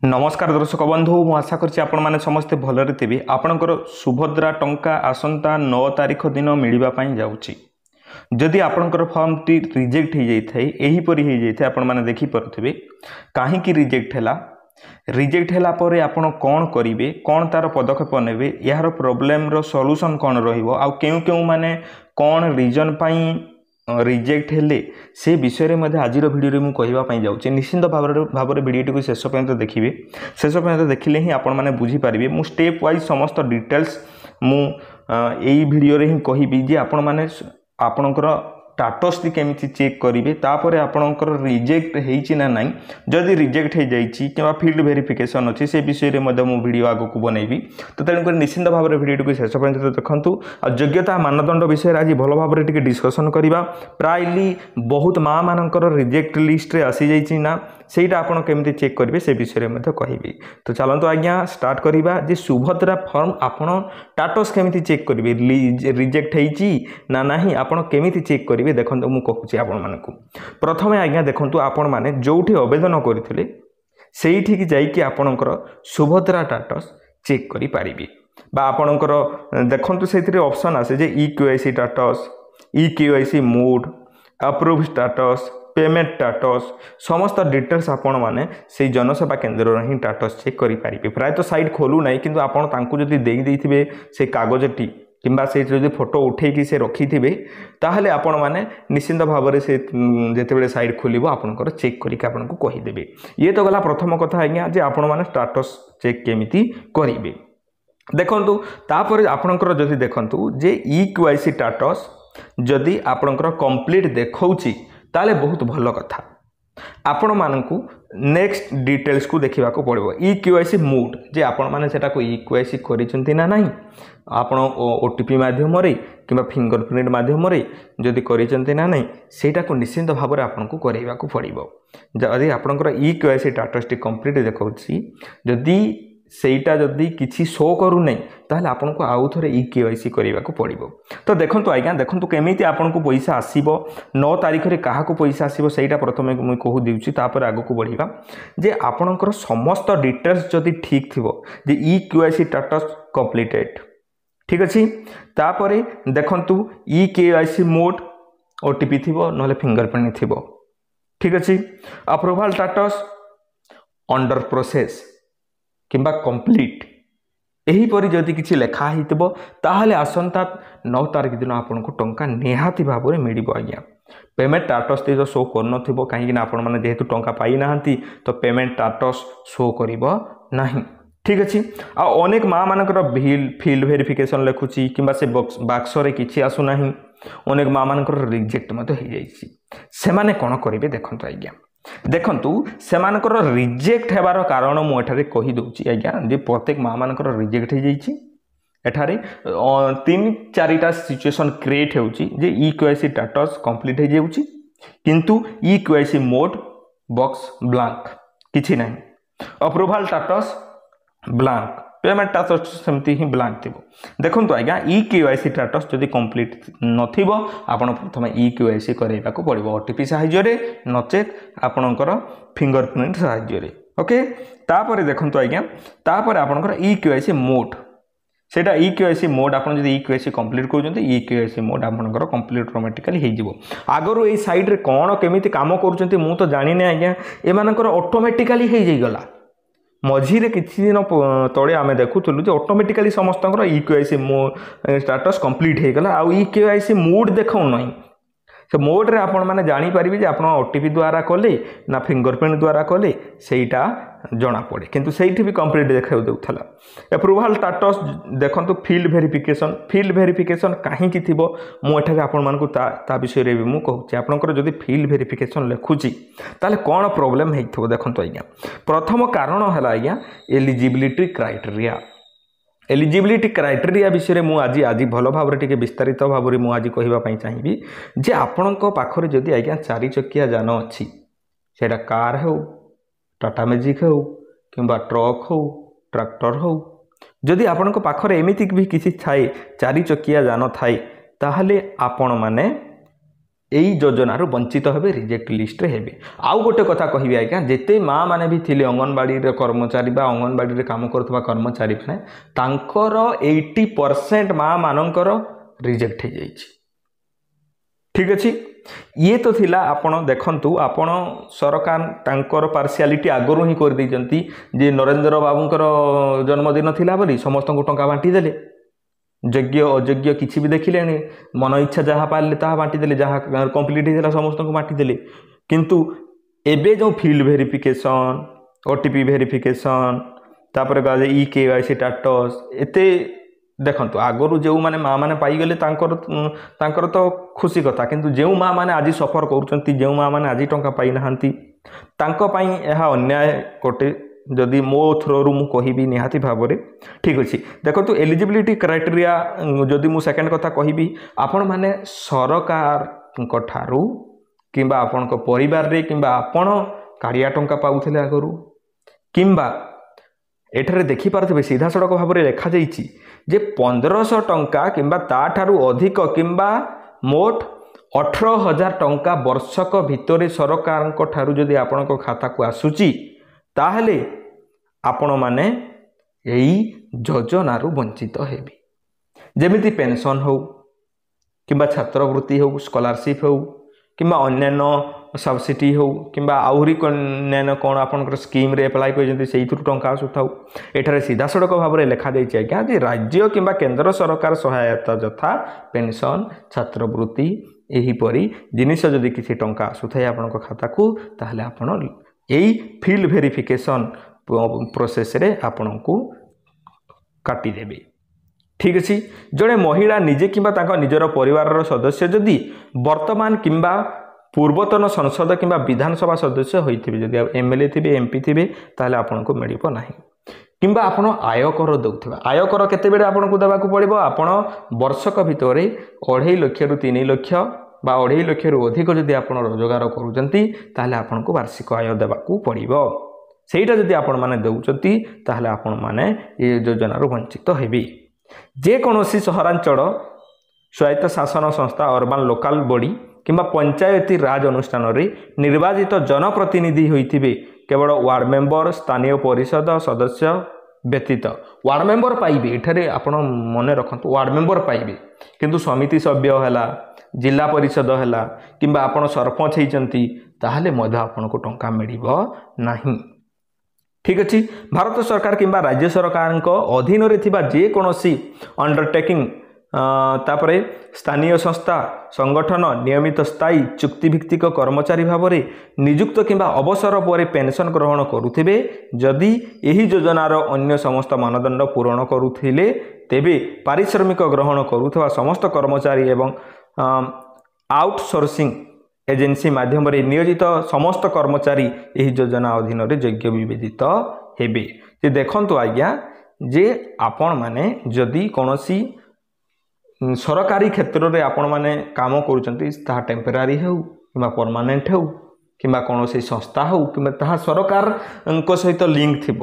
नमस्कार दर्शक बंधु मु आशा करछि आपण माने समस्ते भलरे थिबे। आपणकर सुभद्रा टंका आसंता 9 तारिख दिन मिलवा पई जाउछि। जदि आपणकर फॉर्म टी रिजेक्ट हो जाई थाई एही परि हो जाई थाई आपण माने देखि परथिबे काहे कि रिजेक्ट हैला परे आपण कोन करिवे कोन तार पदक्षेप नेबे यार प्रॉब्लम रो सॉल्यूशन कोन रहिबो आ केउ माने कोन रीजन पई रिजेक्ट हेले से विषय में आज भिडियो में कहवाई जाऊँगी। निश्चिंत भाव में भिडियो को शेष पर्यंत देखिए। शेष पर्यंत देखिले ही आपण मैंने बुझीपारे। मु स्टेप वाइज समस्त डिटेल्स मु यही भिडियो रे ही कहबी जे आपण मैंने आपणकर स्टाटस टी केमिति चेक करेंगे तापर आपणकर रिजेक्ट होइछि ना नहीं। जदि रिजेक्ट हो जाइछि कि फील्ड वेरिफिकेशन अच्छी से विषय में मु वीडियो आगो को बनैबी। तो तेणुक निश्चिंत भाव में भिडियो को शेष पर्यंत देखंतु। आ योग्यता मानदंड विषय आज भल भाव में टिके डिस्कसन करबा। प्रायली बहुत माँ मानकर रिजेक्ट लिस्ट रे आसी जाइछि ना सेटा आपण केमिति चेक करेंगे से विषय में कहबी। तो चलतु आज्ञा स्टार्ट करबा जे सुभद्रा फॉर्म आपण स्टाटस केमिति चेक करेंगे रिजेक्ट होइछि ना नहीं आपण केमिति चेक करेंगे देखो मु कहूँ आपण मानकु। प्रथमे आज्ञा देखंतु आपण माने जोठी आवेदन करथिले सेठी की जाइकि आपणकर सुभद्रा स्टाटस चेक करि पारिबे बा आपणकर देखंतु सेथिरे ऑप्शन आसे जे eKYC status eKYC mode approve status payment status समस्त डिटेल्स आपण माने से जनसेवा केन्द्र रे ही स्टाटस चेक करि पारिबे। प्राय तो साइट खोलू नाही किंतु आपण तांकु जदि देई दैथिबे से कागजटी किंबा से जो फोटो उठेकी से रखी थे ताहले आपण माने निश्चिंत भाव में से जितेबाला साइट खोल आपंकर चेक करके आपको कहीदेवे। ये तो गला प्रथम कथा आज्ञा जे आपण माने स्टाटस चेक केमिति करेंगे देखंतु। तापर आपणकर जदि देखंतु जे ईकेवाईसी स्टाटस जदि आपणकर कंप्लीट देखौछि ताले बहुत भल कथा। आपण मानकु नेक्स्ट डिटेल्स को देखा पड़ो। ईकेवाईसी मोड जे आपण माने सेटा को ईकेवाईसी करिसंती ना नहीं आपण ओटीपी माध्यम रे किंबा फिंगरप्रिंट माध्यम रे जदि करिसंती ना नहीं सेटा को निश्चिंत भाव में आपन को करैबा को पड़िबो। जदि आपनकर ईकेवाईसी स्टेटस टी कंप्लीट देखौछि जदि सेटा जदि किछि शो करू नहीं ताहले आपन को आउ थरे ईकेवाईसी करैबा को पड़िबो। तो देखंतु आज्ञा देखंतु केमिति आपन को पैसा आसीबो 9 तारिख रे काहा को पैसा आसीबो सेटा प्रथमे मु कहू दिउछि तापर आगो को बढ़िबा। जे आपनकर समस्त डिटेल्स जदि ठीक थिबो जे ईकेवाईसी स्टेटस कंप्लीटेड ठीक अच्छी तापरे देखंतु ईकेवाईसी मोड ओटीपी थिबो नले फिंगरप्रिंट थिबो ठीक अच्छी। अप्रूवल स्टेटस अंडर प्रोसेस किंबा कंप्लीट एही परी जदि किछि लेखा हितबो ताहले आसंता 9 तारिख दिन आपन को टंका निहाती भाव में मिलिबो आज्ञा। पेमेंट स्टेटस ते शो कर नथिबो काहे कि आपण माने जेहेतु टंका पाई नाहंती तो पेमेंट स्टेटस शो करिबो नाही ठीक अच्छी। अनेक माँ मानकर फील्ड वेरिफिकेशन लिखुची कि से बाक्स रे किछि आसु नाही अनेक माँ मानकर रिजेक्ट मत हो जाइछि से माने कोन करिवे देखंतु आज्ञा। देखंतु से मानकर रिजेक्ट हेबार कारण मु एठारे कहि दउची आज्ञा जे प्रत्येक माँ मानकर रिजेक्ट हो जाइछि एठारे 3-4टा सिचुएशन क्रिएट होउची जे ईकेवाईसी स्टेटस कंप्लीट हो जाउची किंतु ईकेवाईसी मोड बॉक्स ब्लैंक किछि नाही approval status blank payment status सेमती ही ब्लैंक थिबो। देखंतु आज्ञा ईकेवाईसी स्टेटस जदि कंप्लीट नथिबो आपण प्रथमे ईकेवाईसी करैबा को पड़िबो ओटीपी सहाय्य रे नचेत आपणकर फिंगरप्रिंट सहाय्य रे ओके। तापर देखंतु आज्ञा तापर आपणकर ईकेवाईसी मोड सेटा ईकेवाईसी मोड आपण जदि ईकेवाईसी कंप्लीट करूछन्ते ईकेवाईसी मोड आपणकर कंप्लीट ऑटोमेटिकली हे जिवो। आगरो ए साइड रे कोन केमिति काम करूछन्ते मु तो जानि नै आज्ञा एमानकर ऑटोमेटिकली हे जई गला मझीरे किछि दिन तळे आमे देखुथलु जे ऑटोमेटिकली समस्तकर ईकेवाईसी स्टेटस कंप्लीट हे गला आ ईकेवाईसी मोड देखौ नै से मोड रे आपण माने जानि परिबे जे आपण ओटीपी द्वारा कले ना फिंगरप्रिंट द्वारा कले सेटा जना पड़े किंतु सेठी भी कंप्लीट देखाउ देउथला। अप्रूवल स्टेटस देखंतु फील्ड वेरिफिकेशन काहे कि थिबो मु एठारे आपण मानकु ता विषय रे भी मु कहूची। आपनकर जदि फील्ड वेरिफिकेशन लेखुची ताले कोन प्रॉब्लम हेइथबो देखंतु आज्ञा। प्रथम कारण हला आज्ञा एलिजिबिलिटी क्राइटेरिया विषय में आज भल भाव टिके विस्तारित भाव में मुझे कहवाई चाहिए जे आपण पाखरे जदि आज्ञा 4 चकिया जान अच्छी सेटा कार हो टाटा मैजिक हो किंबा ट्रक हो ट्रैक्टर हो जदि आपण पाखरे एमितिक भी किसी थाए 4 चकिया जान थाए ताहले आपण माने এই যোজনার বঞ্চিত হবে রিজেক্ট লিস্টରେ ହେବେ। ଆଉ ଗୋଟେ କଥା କହିବି ଆଜ୍ଞା, ଯେତେ ମା ମାନେ ବି ଥିଲେ ଅଙ୍ଗନବାଡ଼ିର କର୍ମଚାରୀ ବା ଅଙ୍ଗନବାଡ଼ିରେ କାମ କରୁଥିବା କର୍ମଚାରୀ ମାନେ ତାଙ୍କର 80% ମା ମାନଙ୍କର ରିଜେକ୍ଟ ହେଇଯାଇଛି। ଠିକ୍ ଅଛି, ଇଏ ତ ଥିଲା ଆପଣ ଦେଖନ୍ତୁ, ଆପଣ ସରକାର ତାଙ୍କର ପାର୍ସିଆଲିଟି ଆଗରୁ ହିଁ କରିଦେଇଛନ୍ତି ଯେ ନରେନ୍ଦ୍ର ବାବୁଙ୍କର ଜନ୍ମଦିନ ଥିଲା ବୋଲି ସମସ୍ତଙ୍କୁ ଟଙ୍କା ବାଣ୍ଟି ଦେଲେ, ଯୋଗ୍ୟ ଅଯୋଗ୍ୟ କିଛି ବି ଦେଖିଲେନି, ମନ ଇଚ୍ଛା ଯାହା ପାରିଲେ ତାହା ବାଣ୍ଟିଦେଲେ, ଯାହା କମ୍ପ୍ଲିଟ୍ ହେଇଥିଲା ସମସ୍ତଙ୍କୁ ବାଣ୍ଟିଦେଲେ। କିନ୍ତୁ ଏବେ ଯେଉଁ ଫିଲ୍ଡ ଭେରିଫିକେସନ୍, OTP ଭେରିଫିକେସନ୍, ତାପରେ EKYC ଷ୍ଟାଟସ୍, ଏତେ ଦେଖନ୍ତୁ ଆଗରୁ ଯେଉଁମାନେ ମା ମାନେ ପାଇଗଲେ ତାଙ୍କର ତ ଖୁସି କଥା, କିନ୍ତୁ ଯେଉଁ ମା ମାନେ ଆଜି ସଫର କରୁଛନ୍ତି, ଯେଉଁ ମା ମାନେ ଆଜି ଟଙ୍କା ପାଇନାହାନ୍ତି, ତାଙ୍କ ପାଇଁ ଏହା ଅନ୍ୟାୟ ଗୋଟେ। ଯଦି ମୋ ଥ୍ରୋରୁ ମୁଁ କହିବି ନିହାତି ଭାବରେ ଠିକ୍ ଅଛି। ଦେଖନ୍ତୁ ଏଲିଜିବିଲିଟି କ୍ରାଇଟେରିଆ ଯଦି ମୁଁ ସେକେଣ୍ଡ କଥା କହିବି, ଆପଣମାନେ ସରକାରଙ୍କ ଠାରୁ କିମ୍ବା ଆପଣଙ୍କ ପରିବାରରେ କିମ୍ବା ଆପଣ କାଳିଆ ଟଙ୍କା ପାଉଥିଲେ ଆଗରୁ, କିମ୍ବା ଏଠାରେ ଦେଖିପାରୁଥିବେ ସିଧାସଳଖ ଭାବରେ ଲେଖାଯାଇଛି ଯେ 1500 ଟଙ୍କା କିମ୍ବା ତାଠାରୁ ଅଧିକ କିମ୍ବା ମୋଟ 18,000 ଟଙ୍କା ବର୍ଷକ ଭିତରେ ସରକାରଙ୍କ ଠାରୁ ଯଦି ଆପଣଙ୍କ ଖାତାକୁ ଆସୁଛି, ତାହେଲେ ଆପଣମାନେ ଏହି ଯୋଜନାରୁ ବଞ୍ଚିତ ହେବେ। ଯେମିତି ପେନସନ୍ ହେଉ କିମ୍ବା ଛାତ୍ରବୃତ୍ତି ହେଉ, ସ୍କଲାରସିପ୍ ହେଉ କିମ୍ବା ଅନ୍ୟାନ୍ୟ ସବସିଡି ହେଉ କିମ୍ବା ଆହୁରି ଅନ୍ୟାନ୍ୟ କ'ଣ ଆପଣଙ୍କର ସ୍କିମ୍ରେ ଆପ୍ଲାଏ କରିଛନ୍ତି ସେଇଥିରୁ ଟଙ୍କା ଆସୁଥାଉ। ଏଠାରେ ସିଧାସଳଖ ଭାବରେ ଲେଖାଯାଇଛି ଆଜ୍ଞା ଯେ ରାଜ୍ୟ କିମ୍ବା କେନ୍ଦ୍ର ସରକାର ସହାୟତା ଯଥା ପେନସନ୍, ଛାତ୍ରବୃତ୍ତି ଏହିପରି ଜିନିଷ ଯଦି କିଛି ଟଙ୍କା ଆସୁଥାଏ ଆପଣଙ୍କ ଖାତାକୁ, ତାହେଲେ ଆପଣ ଏଇ ଫିଲ୍ଡ ଭେରିଫିକେସନ୍ ପ୍ରୋସେସ୍ରେ ଆପଣଙ୍କୁ କାଟିଦେବେ। ଠିକ୍ ଅଛି, ଜଣେ ମହିଳା ନିଜେ କିମ୍ବା ତାଙ୍କ ନିଜର ପରିବାରର ସଦସ୍ୟ ଯଦି ବର୍ତ୍ତମାନ କିମ୍ବା ପୂର୍ବତନ ସଂସଦ କିମ୍ବା ବିଧାନସଭା ସଦସ୍ୟ ହୋଇଥିବେ, ଯଦି MLA ଥିବେ, MP ଥିବେ, ତାହେଲେ ଆପଣଙ୍କୁ ମିଳିବ ନାହିଁ। କିମ୍ବା ଆପଣ ଆୟକର ଦେଉଥିବା, ଆୟକର କେତେବେଳେ ଆପଣଙ୍କୁ ଦେବାକୁ ପଡ଼ିବ? ଆପଣ ବର୍ଷକ ଭିତରେ 2.5 ଲକ୍ଷରୁ 3 ଲକ୍ଷ ବା 2.5 ଲକ୍ଷରୁ ଅଧିକ ଯଦି ଆପଣ ରୋଜଗାର କରୁଛନ୍ତି, ତାହେଲେ ଆପଣଙ୍କୁ ବାର୍ଷିକ ଆୟ ଦେବାକୁ ପଡ଼ିବ। ସେଇଟା ଯଦି ଆପଣମାନେ ଦେଉଛନ୍ତି, ତାହେଲେ ଆପଣମାନେ ଏ ଯୋଜନାରୁ ବଞ୍ଚିତ ହେବେ। ଯେକୌଣସି ସହରାଞ୍ଚଳ ସ୍ୱାୟତ୍ତ ଶାସନ ସଂସ୍ଥା, ଅର୍ବାନ୍ ଲୋକାଲ୍ ବଡି କିମ୍ବା ପଞ୍ଚାୟତି ରାଜ ଅନୁଷ୍ଠାନରେ ନିର୍ବାଚିତ ଜନପ୍ରତିନିଧି ହୋଇଥିବେ କେବଳ ୱାର୍ଡ ମେମ୍ବର, ସ୍ଥାନୀୟ ପରିଷଦ ସଦସ୍ୟ ବ୍ୟତୀତ। ୱାର୍ଡ ମେମ୍ବର ପାଇବେ, ଏଠାରେ ଆପଣ ମନେ ରଖନ୍ତୁ ୱାର୍ଡ ମେମ୍ବର ପାଇବେ, କିନ୍ତୁ ସମିତି ସଭ୍ୟ ହେଲା, ଜିଲ୍ଲା ପରିଷଦ ହେଲା କିମ୍ବା ଆପଣ ସରପଞ୍ଚ ହେଇଛନ୍ତି, ତାହେଲେ ମଧ୍ୟ ଆପଣଙ୍କୁ ଟଙ୍କା ମିଳିବ ନାହିଁ। ଠିକ୍ ଅଛି, ଭାରତ ସରକାର କିମ୍ବା ରାଜ୍ୟ ସରକାରଙ୍କ ଅଧୀନରେ ଥିବା ଯେକୌଣସି ଅଣ୍ଡରଟେକିଂ, ତାପରେ ସ୍ଥାନୀୟ ସଂସ୍ଥା ସଂଗଠନ ନିୟମିତ ସ୍ଥାୟୀ ଚୁକ୍ତିଭିତ୍ତିକ କର୍ମଚାରୀ ଭାବରେ ନିଯୁକ୍ତ କିମ୍ବା ଅବସର ପରେ ପେନସନ୍ ଗ୍ରହଣ କରୁଥିବେ, ଯଦି ଏହି ଯୋଜନାର ଅନ୍ୟ ସମସ୍ତ ମାନଦଣ୍ଡ ପୂରଣ କରୁଥିଲେ, ତେବେ ପାରିଶ୍ରମିକ ଗ୍ରହଣ କରୁଥିବା ସମସ୍ତ କର୍ମଚାରୀ ଏବଂ ଆଉଟସୋର୍ସିଂ ଏଜେନ୍ସି ମାଧ୍ୟମରେ ନିୟୋଜିତ ସମସ୍ତ କର୍ମଚାରୀ ଏହି ଯୋଜନା ଅଧୀନରେ ଯୋଗ୍ୟ ବିବେଚିତ ହେବେ। ଯେ ଦେଖନ୍ତୁ ଆଜ୍ଞା, ଯେ ଆପଣମାନେ ଯଦି କୌଣସି ସରକାରୀ କ୍ଷେତ୍ରରେ ଆପଣମାନେ କାମ କରୁଛନ୍ତି, ତାହା ଟେମ୍ପୋରାରୀ ହେଉ କିମ୍ବା ପରମାନେଣ୍ଟ ହେଉ କିମ୍ବା କୌଣସି ସଂସ୍ଥା ହେଉ କିମ୍ବା ତାହା ସରକାରଙ୍କ ସହିତ ଲିଙ୍କ ଥିବ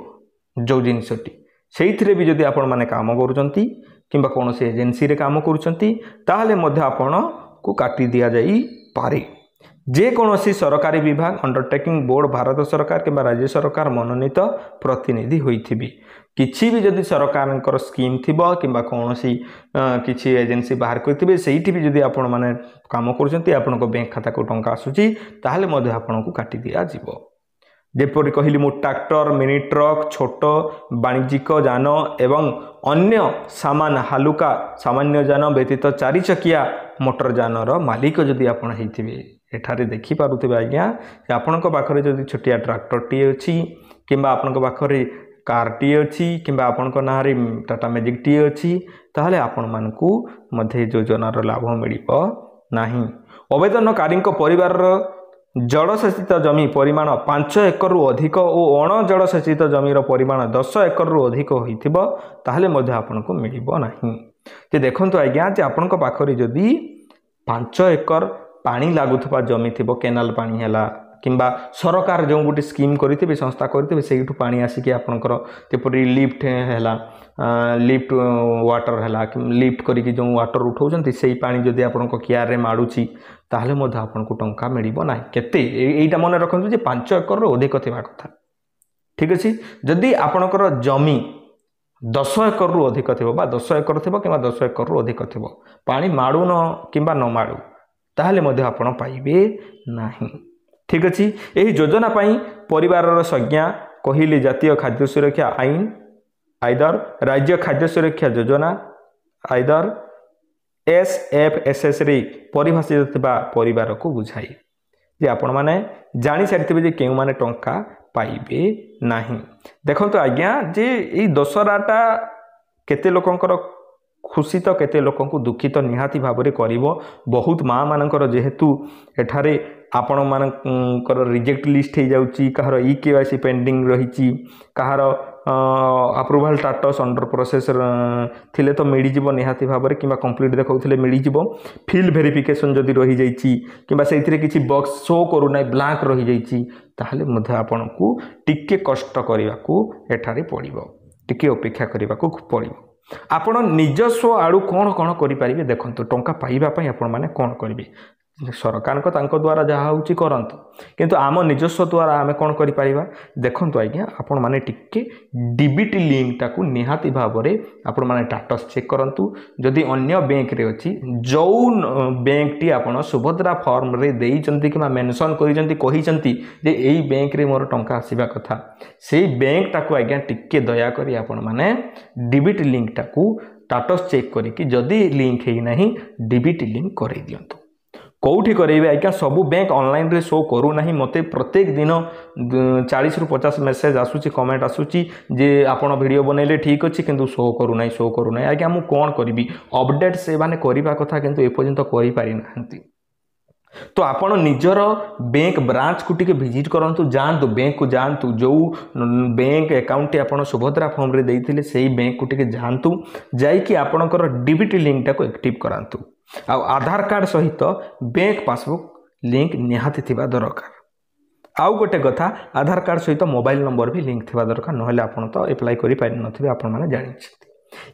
ଯେଉଁ ଜିନିଷଟି, ସେଇଥିରେ ବି ଯଦି ଆପଣମାନେ କାମ କରୁଛନ୍ତି କିମ୍ବା କୌଣସି ଏଜେନ୍ସିରେ କାମ କରୁଛନ୍ତି, ତାହେଲେ ମଧ୍ୟ ଆପଣଙ୍କୁ କାଟି ଦିଆଯାଇପାରେ। ଯେକୌଣସି ସରକାରୀ ବିଭାଗ, ଅଣ୍ଡରଟେକିଂ ବୋର୍ଡ଼, ଭାରତ ସରକାର କିମ୍ବା ରାଜ୍ୟ ସରକାର ମନୋନୀତ ପ୍ରତିନିଧି ହୋଇଥିବେ। କିଛି ବି ଯଦି ସରକାରଙ୍କର ସ୍କିମ୍ ଥିବ କିମ୍ବା କୌଣସି କିଛି ଏଜେନ୍ସି ବାହାର କରିଥିବେ, ସେଇଠି ବି ଯଦି ଆପଣମାନେ କାମ କରୁଛନ୍ତି, ଆପଣଙ୍କ ବ୍ୟାଙ୍କ ଖାତାକୁ ଟଙ୍କା ଆସୁଛି, ତାହେଲେ ମଧ୍ୟ ଆପଣଙ୍କୁ କାଟି ଦିଆଯିବ। ଯେପରି କହିଲି ମୁଁ, ଟ୍ରାକ୍ଟର, ମିନି ଟ୍ରକ୍, ଛୋଟ ବାଣିଜ୍ୟିକ ଯାନ ଏବଂ ଅନ୍ୟ ସାମାନ ହାଲୁକା ସାମାନ୍ୟ ଯାନ ବ୍ୟତୀତ 4 ଚକିଆ ମୋଟର ଯାନର ମାଲିକ ଯଦି ଆପଣ ହେଇଥିବେ, ଏଠାରେ ଦେଖିପାରୁଥିବେ ଆଜ୍ଞା ଯେ ଆପଣଙ୍କ ପାଖରେ ଯଦି ଛୋଟିଆ ଟ୍ରାକ୍ଟରଟିଏ ଅଛି କିମ୍ବା ଆପଣଙ୍କ ପାଖରେ କାରଟିଏ ଅଛି କିମ୍ବା ଆପଣଙ୍କ ନାଁରେ ଟାଟା ମ୍ୟାଜିକଟିଏ ଅଛି, ତାହେଲେ ଆପଣମାନଙ୍କୁ ମଧ୍ୟ ଏ ଯୋଜନାର ଲାଭ ମିଳିବ ନାହିଁ। ଆବେଦନକାରୀଙ୍କ ପରିବାରର ଜଳସେଚିତ ଜମି ପରିମାଣ 5 ଏକରରୁ ଅଧିକ ଓ ଅଣ ଜଳସେଚିତ ଜମିର ପରିମାଣ 10 ଏକରରୁ ଅଧିକ ହୋଇଥିବ, ତାହେଲେ ମଧ୍ୟ ଆପଣଙ୍କୁ ମିଳିବ ନାହିଁ। ଯେ ଦେଖନ୍ତୁ ଆଜ୍ଞା, ଯେ ଆପଣଙ୍କ ପାଖରେ ଯଦି 5 ଏକର ପାଣି ଲାଗୁଥିବା ଜମି ଥିବ, କେନାଲ ପାଣି ହେଲା କିମ୍ବା ସରକାର ଯେଉଁ ଗୋଟେ ସ୍କିମ୍ କରିଥିବେ, ସଂସ୍ଥା କରିଥିବେ, ସେଇଠୁ ପାଣି ଆସିକି ଆପଣଙ୍କର ଯେପରି ଲିଫ୍ଟ ହେଲା, ଲିଫ୍ଟ ୱାଟର ହେଲା, ଲିଫ୍ଟ କରିକି ଯେଉଁ ୱାଟର ଉଠାଉଛନ୍ତି, ସେଇ ପାଣି ଯଦି ଆପଣଙ୍କ କିଆରରେ ମାଡ଼ୁଛି, ताहले मध्य आपको टंका मिलिबो ना केते एटा मन रखु जे 5 एकर अधिक थिबा कथा ठीक अछि जदि आपणकर जमी 10 एकर रु अधिक थिबो बा 10 एकर थिबो किबा 10 एकर रु अधिक थिबो पानी माडू न किबा न माडू ताहले मध्य आपण पाइबे नाही ठीक अछि एही योजना पई परिवार रो संज्ञा कहिले जातीय खाद्य सुरक्षा आईन आइदर राज्य खाद्य सुरक्षा योजना आइदर SFSS रे परिभाषित थिबा परिवार को बुझाई जे आपण माने जानि सारिथिबे जे केउ माने टंका पाइबे नाही देखंतु आज्ञा जे एई दशराटा केते लोकंकर खुशी तो केते लोकंकु दुखित निहाती भाबरे करिवो बहुत मां मानकर जेहेतु एठारे आपण मानकर रिजेक्ट लिस्ट हे जाउची कहार EKYC पेंडिंग रहिची कहार अप्रूवल स्टेटस अंडर प्रोसेस थिले तो मिली जिवो निहाती भाबरे किबा कंप्लीट देखौथिले मिली जिवो फील्ड वेरिफिकेशन जदी रहि जाईची किबा सेइथिरे किछि बॉक्स शो करू नै ब्लैंक रहि जाईची ताहले मध्ये आपनकु टिके कष्ट करिवाकू एठारे पड़िबो टिके अपेक्षा करिवाकू पड़िबो आपण निजस्व आड़ू कौन कौन करें देखो टंका पाइबापी आपण मैंने कौन करेंगे सरकार को द्वारा जहाँ होची करंतु किंतु आम निजस्व द्वारा आम कौन करें देखु आज्ञा आपण मैंने टिके डीबीटी लिंक टाकू निहाती भाव में आपण मैंने स्टेटस चेक करंतु जदि अन्य बैंक रे अच्छी जो बैंक टी आपण सुभद्रा फॉर्म रे देइचंती कि मेंशन करिचंती जे एई बैंक रे मोर टंका आसीबा कथा से बैंक टाकू आज्ञा टिके दया करी आपण मैंने डीबीटी लिंक टाकू स्टेटस चेक करी जदि लिंक है नहीं डीबीटी लिंक कर दियंतु कौटी करेंगे आज्ञा सबू बैंक ऑनलाइन रे शो करू ना मते प्रत्येक दिन 40 रु 50 मेसेज आसूची कमेंट आसूची जे आपण वीडियो बनैले ठीक अच्छी किंतु शो करू ना आज्ञा मु कौन करी अपडेट से माने करबा कथा किंतु एपर्यंत करि पारि नाहंती तो आपण निजर बैंक ब्रांच को टिके विजिट करंतु जानतु बैंक को जानतु जो बैंक अकाउंट आपण सुभद्रा फॉर्म रे देइथिले सेही बैंक को टिके जानतु जाई कि आपणकर डीबीटी लिंक टाको एक्टिव करांतु आ आधार कार्ड सहित बैंक पासबुक लिंक निहाती थिबा दरकार आउ गोटे कथा आधार कार्ड सहित मोबाइल नंबर भी लिंक थिबा दरकार नहले आपण तो अप्लाई करि पारि नथिबे आपण माने जानि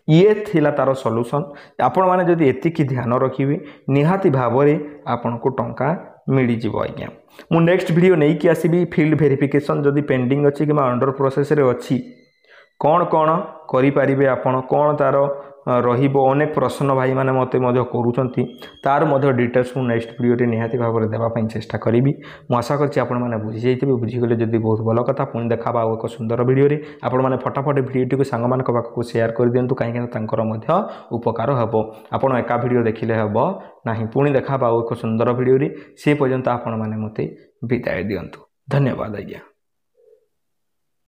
ये थिला तार सॉल्यूशन आपण माने जदि एतिकी ध्यान रखिबे निहाती भाव में आपण को टंका मिली जिवो आज्ञा मु नेक्स्ट वीडियो नै कि आसीबी फील्ड वेरिफिकेशन जदि पेंडिंग अछि कि अंडर प्रोसेस रे अछि कौन कौन करि पारिबे आपण कौन तार रहिबो अनेक प्रश्न भाई माने मते मध्य करूछंती तार मध्य डिटेल्स मु नेक्स्ट वीडियो रे निहाती भाव में देबा पई चेष्टा करिवि मु आशा करछि आपण माने बुझि जाइथिबे बुझि गेले जदि बहुत भलो कथा पुଣି देखाबा एक सुंदर वीडियो रे आपण माने फटाफट वीडियो को सांग मान पाखक शेयर कर दियंतु काहे कि तांकर मध्य उपकार हबो आपण एका वीडियो देखिले हबो नाही पुଣି देखाबा एक सुंदर वीडियो रे से पर्यंत आपण माने मते विदाय दियंतु धन्यवाद आज्ञा।